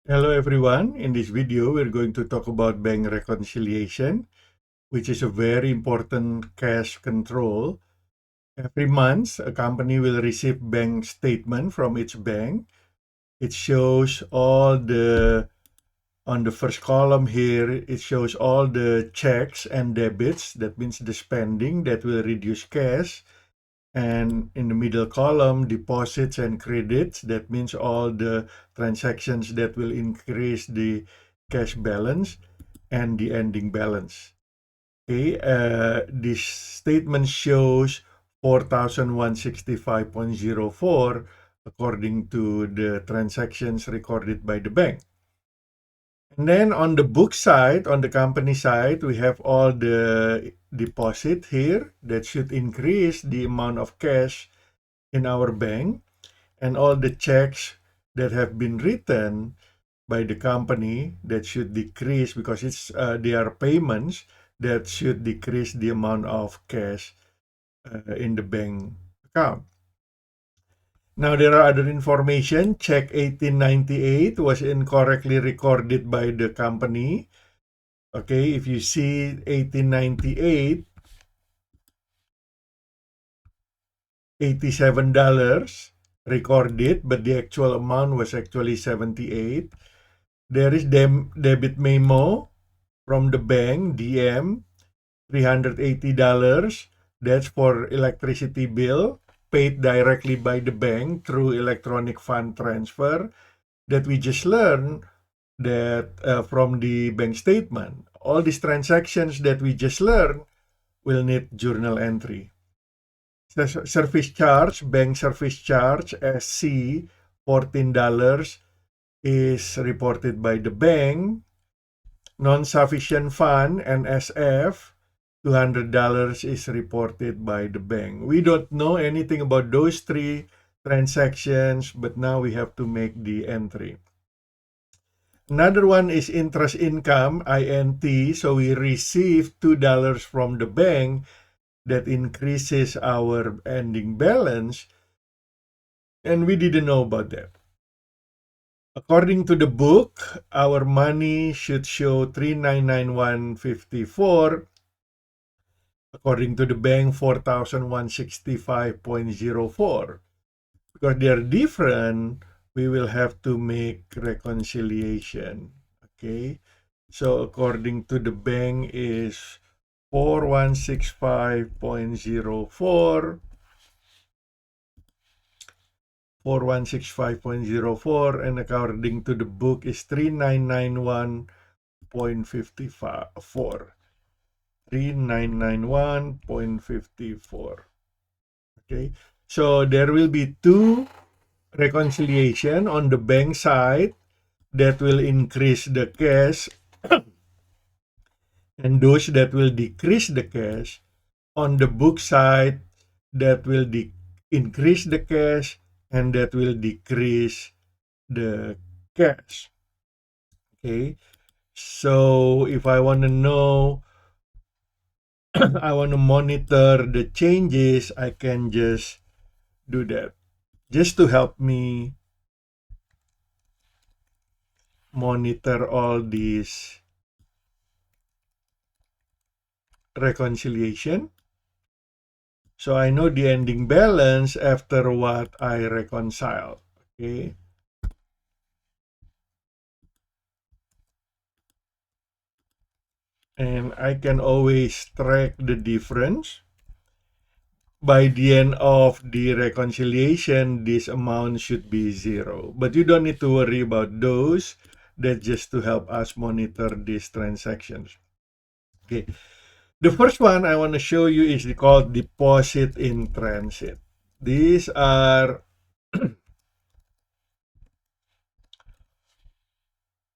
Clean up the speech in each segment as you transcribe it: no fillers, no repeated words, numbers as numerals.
Hello everyone. In this video, we're going to talk about bank reconciliation, which is a very important cash control. Every month, a company will receive bank statement from its bank. It shows on the first column here, it shows all the checks and debits. That means the spending that will reduce cash. And in the middle column, deposits and credits. That means all the transactions that will increase the cash balance and the ending balance. Okay, this statement shows 4,165.04 according to the transactions recorded by the bank. And then on the book side, on the company side, we have all the deposit here that should increase the amount of cash in our bank, and all the checks that have been written by the company that should decrease because they are payments that should decrease the amount of cash in the bank account. Now there are other information. Check 1898 was incorrectly recorded by the company. Okay, if you see 1898, $87 recorded, but the actual amount was actually 78. There is debit memo from the bank, DM, $380. That's for electricity bill paid directly by the bank through electronic fund transfer that we just learned that from the bank statement. All these transactions that we just learned will need journal entry. Service charge, bank service charge, SC, $14 is reported by the bank. Non-sufficient fund, NSF, $200 is reported by the bank. We don't know anything about those three transactions, but now we have to make the entry. Another one is interest income, INT. So we received $2 from the bank that increases our ending balance, and we didn't know about that. According to the book, our money should show 3,991.54. According to the bank, 4,165.04. Because they are different, we will have to make reconciliation. Okay, so according to the bank is 4165.04, 4165.04, and according to the book is 3991.54. 3991.54. Okay, so there will be two reconciliation on the bank side that will increase the cash and those that will decrease the cash. On the book side, that will increase the cash and that will decrease the cash. Okay, so if I want to know, I want to monitor the changes, I can just do that. Just to help me monitor all these reconciliation. So I know the ending balance after what I reconcile. Okay. And I can always track the difference. By the end of the reconciliation, this amount should be 0. But you don't need to worry about those. That's just to help us monitor these transactions. Okay. The first one I want to show you is called deposit in transit. These are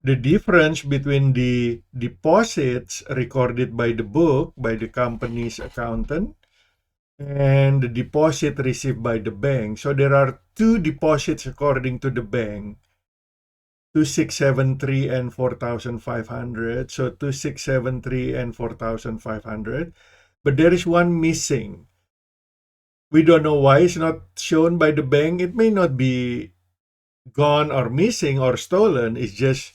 the difference between the deposits recorded by the book, by the company's accountant, and the deposit received by the bank. So there are two deposits according to the bank, 2673 and 4,500. So 2673 and 4,500. But there is one missing. We don't know why it's not shown by the bank. It may not be gone or missing or stolen is just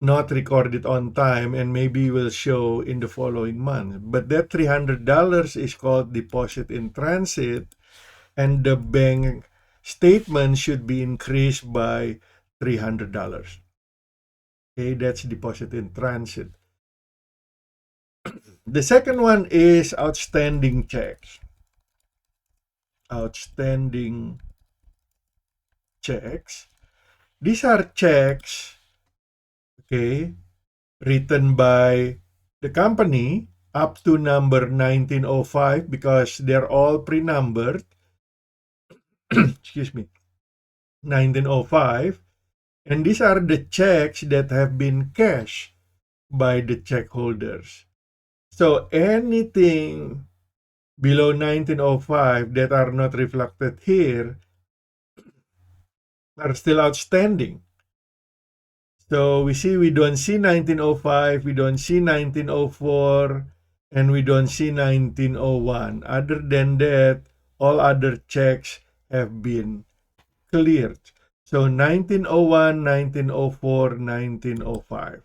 not recorded on time and maybe will show in the following month. But that $300 is called deposit in transit, and the bank statement should be increased by $300. Okay, that's deposit in transit. The second one is outstanding checks. Outstanding checks. These are checks, okay, written by the company up to number 1905 because they're all pre-numbered. Excuse me. 1905. And these are the checks that have been cashed by the check holders. So anything below 1905 that are not reflected here are still outstanding. So we don't see 1905, we don't see 1904, and we don't see 1901. Other than that, all other checks have been cleared. So 1901, 1904, 1905.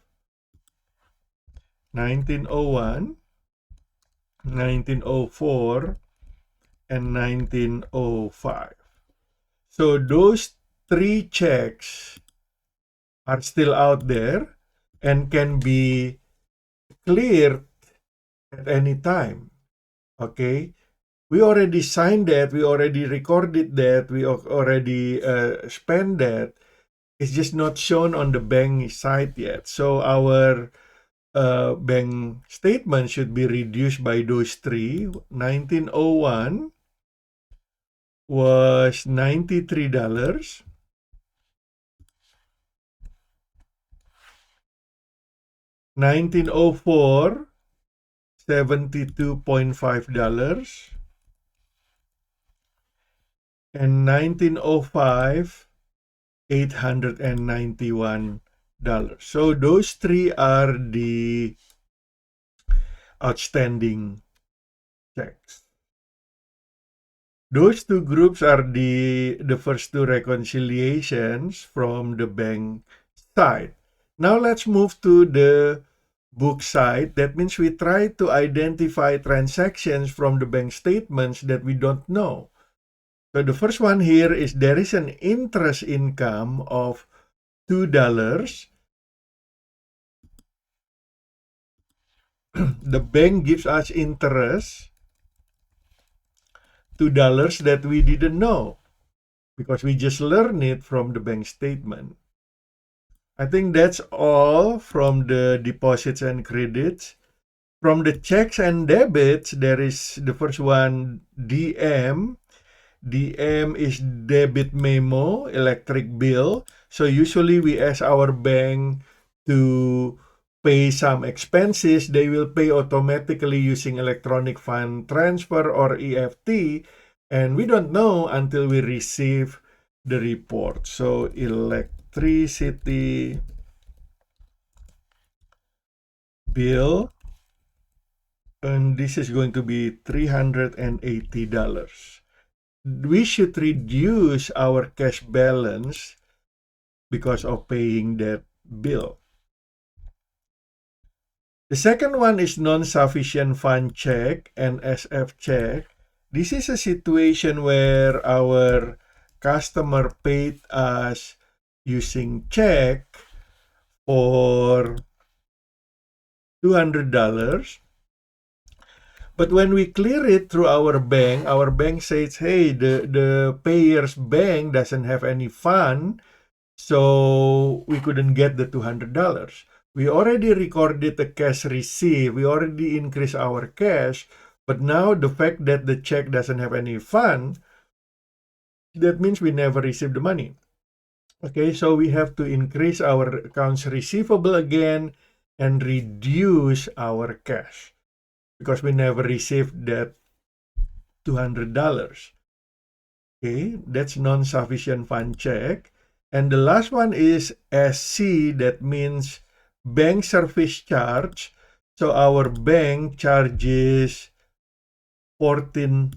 1901, 1904, and 1905. So those three checks are still out there and can be cleared at any time. Okay? We already signed that, we already recorded that, we already spent that. It's just not shown on the bank site yet. So our bank statement should be reduced by those three. 1901 was $93. 1904, $72.5. And 1905, $891. So those three are the outstanding checks. Those two groups are the first two reconciliations from the bank side. Now let's move to the book side. That means we try to identify transactions from the bank statements that we don't know. So the first one here is there is an interest income of $2. The bank gives us interest $2 that we didn't know because we just learned it from the bank statement. I think that's all from the deposits and credits. From the checks and debits, there is the first one, DM. DM is debit memo, electric bill. So usually we ask our bank to pay some expenses. They will pay automatically using electronic fund transfer or EFT. And we don't know until we receive the report. So electricity bill, and this is going to be $380. We should reduce our cash balance because of paying that bill. The second one is non-sufficient fund check, NSF check. This is a situation where our customer paid us using check for $200. But when we clear it through our bank says, hey, the payer's bank doesn't have any fund, so we couldn't get the $200. We already recorded the cash receipt, we already increased our cash, but now the fact that the check doesn't have any fund, that means we never received the money. Okay, so we have to increase our accounts receivable again and reduce our cash because we never received that $200. Okay, that's non-sufficient fund check. And the last one is SC, that means bank service charge. So our bank charges $14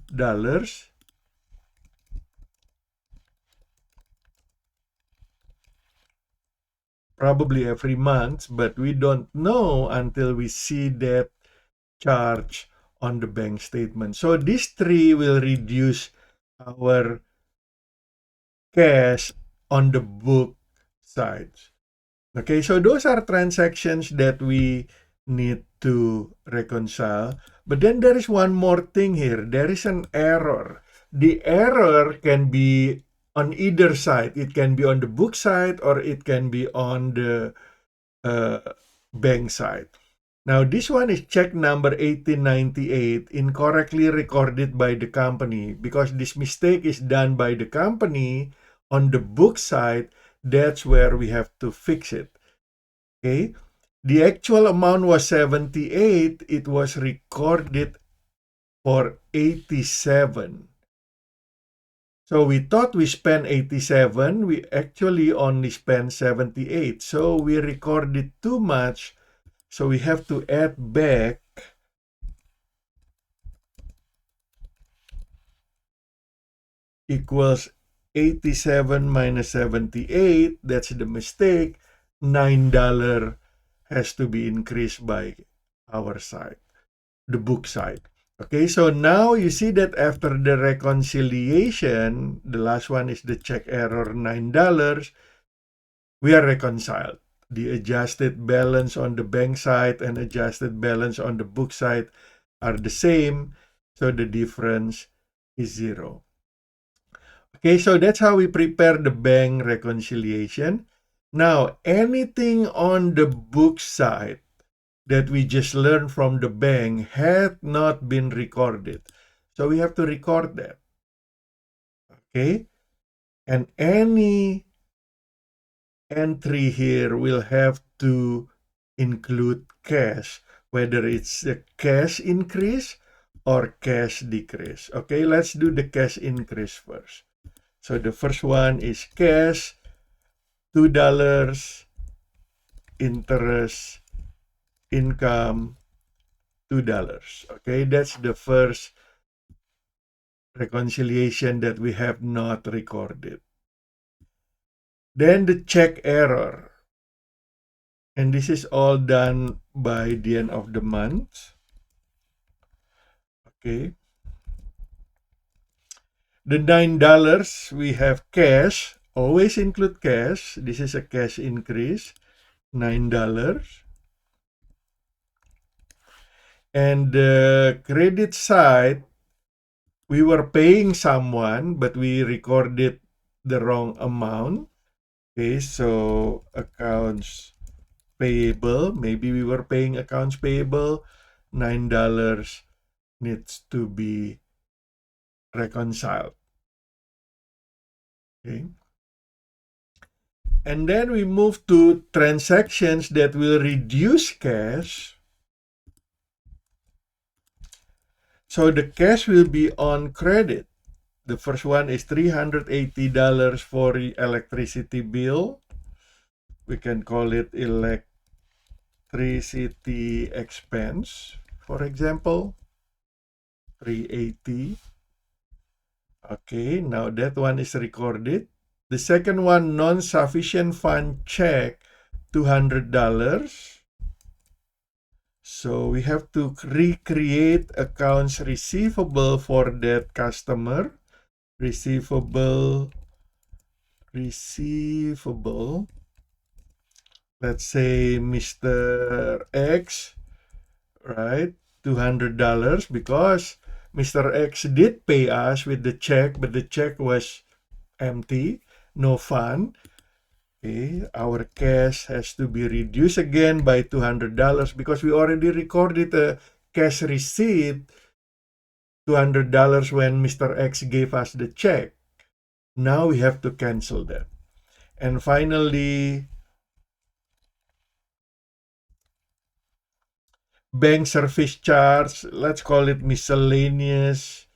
probably every month, but we don't know until we see that charge on the bank statement. So these three will reduce our cash on the book side. Okay, so those are transactions that we need to reconcile. But then there is one more thing here. There is an error. The error can be on either side. It can be on the book side or it can be on the uh, bank side. Now, this one is check number 1898, incorrectly recorded by the company. Because this mistake is done by the company on the book side, that's where we have to fix it. Okay, the actual amount was 78. It was recorded for 87. So we thought we spent 87. We actually only spent 78. So we recorded too much. So we have to add back equals 87 minus 78. That's the mistake. $9 has to be increased by our side, the book side. Okay, so now you see that after the reconciliation, the last one is the check error, $9, we are reconciled. The adjusted balance on the bank side and adjusted balance on the book side are the same, so the difference is 0. Okay, so that's how we prepare the bank reconciliation. Now, anything on the book side that we just learned from the bank had not been recorded. So we have to record that. Okay? And any entry here will have to include cash, whether it's a cash increase or cash decrease. Okay, let's do the cash increase first. So the first one is cash, $2, interest, income, $2. Okay, that's the first reconciliation that we have not recorded. Then the check error. And this is all done by the end of the month. Okay. The $9, we have cash. Always include cash. This is a cash increase. $9. And the credit side, we were paying someone, but we recorded the wrong amount. Okay, so accounts payable, maybe we were paying accounts payable, $9 needs to be reconciled. Okay. And then we move to transactions that will reduce cash. So the cash will be on credit. The first one is $380 for electricity bill. We can call it electricity expense, for example, 380. Okay, now that one is recorded. The second one, non-sufficient fund check, $200. So we have to recreate accounts receivable for that customer. Receivable. Let's say Mr. X, right? $200 because Mr. X did pay us with the check, but the check was empty, no fund. Okay, our cash has to be reduced again by $200 because we already recorded a cash receipt, $200 when Mr. X gave us the check. Now we have to cancel that. And finally, bank service charge, let's call it miscellaneous.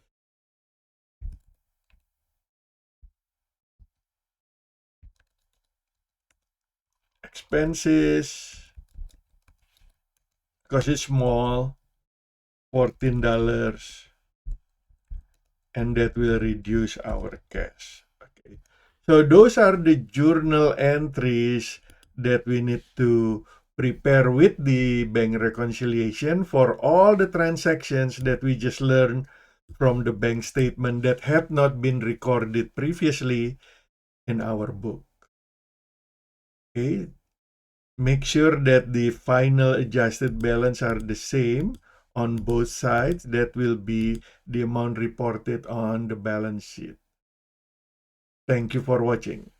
Expenses, because it's small, $14, and that will reduce our cash. Okay, so those are the journal entries that we need to prepare with the bank reconciliation for all the transactions that we just learned from the bank statement that had not been recorded previously in our book. Okay, make sure that the final adjusted balance are the same on both sides. That will be the amount reported on the balance sheet. Thank you for watching.